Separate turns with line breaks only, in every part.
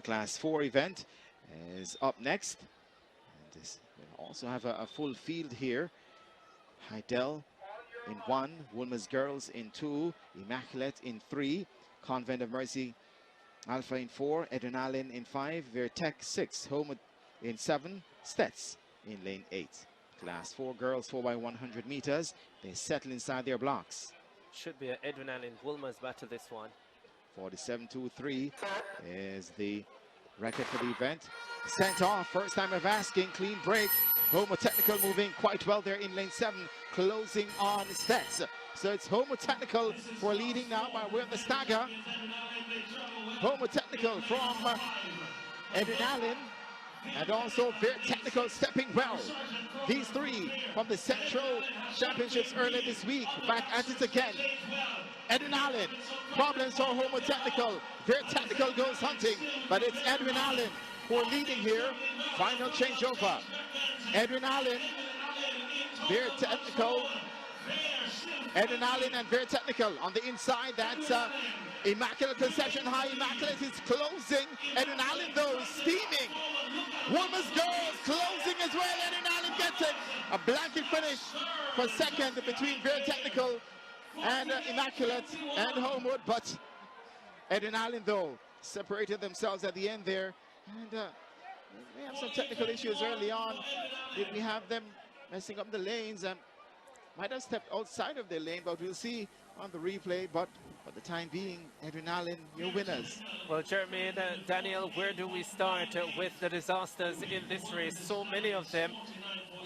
The Class 4 event is up next. And this will also have a full field here. Heidel in 1, Woolmer's Girls in 2, Immaculate in 3, Convent of Mercy Alpha in 4, Adrenaline in 5, Vertec 6, Home in 7, Stets in lane 8. Class 4 girls 4x100 meters. They settle inside their blocks.
Should be an Adrenaline Woolmer's battle this one.
47.23 is the record for the event. Sent off, first time of asking, clean break. Homo Technical moving quite well there in lane 7, closing on Stets. So it's Homo Technical who are leading now by way of the stagger. Homo Technical from Adrenaline, and also Very Technical stepping well. These three from the Central Championships earlier this week, back at it again. Adrenaline, problems for Homo Technical. Very Technical goes hunting, but it's Adrenaline who are leading here. Final changeover. Adrenaline, Very Technical, Adrenaline and Very Technical on the inside. That's Immaculate Conception High. Immaculate is closing. Adrenaline though steaming. Women's Girls closing as well. Adrenaline gets it. A blanket finish for second between Very Technical and Immaculate and Homewood, but Adrenaline though separated themselves at the end there, and we have some technical issues early on. Did we have them messing up the lanes and might have stepped outside of their lane, but we'll see on the replay. But for the time being, Adrenaline, your winners.
Well, Jeremy, Daniel, where do we start with the disasters in this race? So many of them.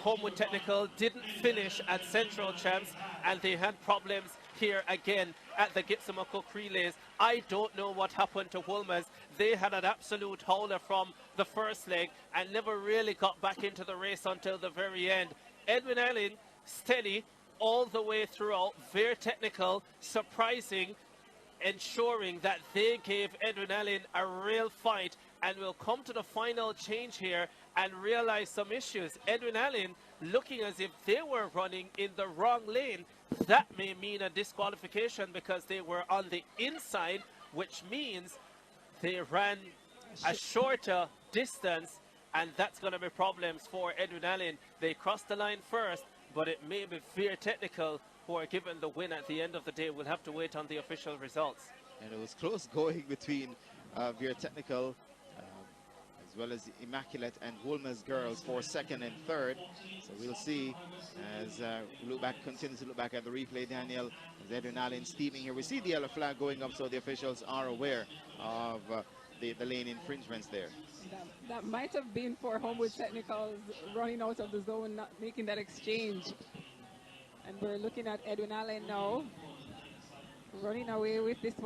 Homewood Technical didn't finish at Central Champs, and they had problems here again at the Gibson McCook relays. I don't know what happened to Woolmer's. They had an absolute howler from the first leg and never really got back into the race until the very end. Edwin Allen, steady all the way throughout. Very Technical, surprising, ensuring that they gave Edwin Allen a real fight, and will come to the final change here and realize some issues. Edwin Allen looking as if they were running in the wrong lane. That may mean a disqualification because they were on the inside, which means they ran a shorter distance, and that's going to be problems for Edwin Allen. They crossed the line first, but it may be Very Technical who are given the win at the end of the day. We'll have to wait on the official results.
And it was close going between Very Technical as well as Immaculate and Woolmer's Girls for second and third. So we'll see as we look back, continue to look back at the replay, Daniel, as Adrenaline steaming here. We see the yellow flag going up, so the officials are aware of the lane infringements there.
That might have been for Homewood Technicals running out of the zone, not making that exchange. And we're looking at Edwin Allen now, running away with this one.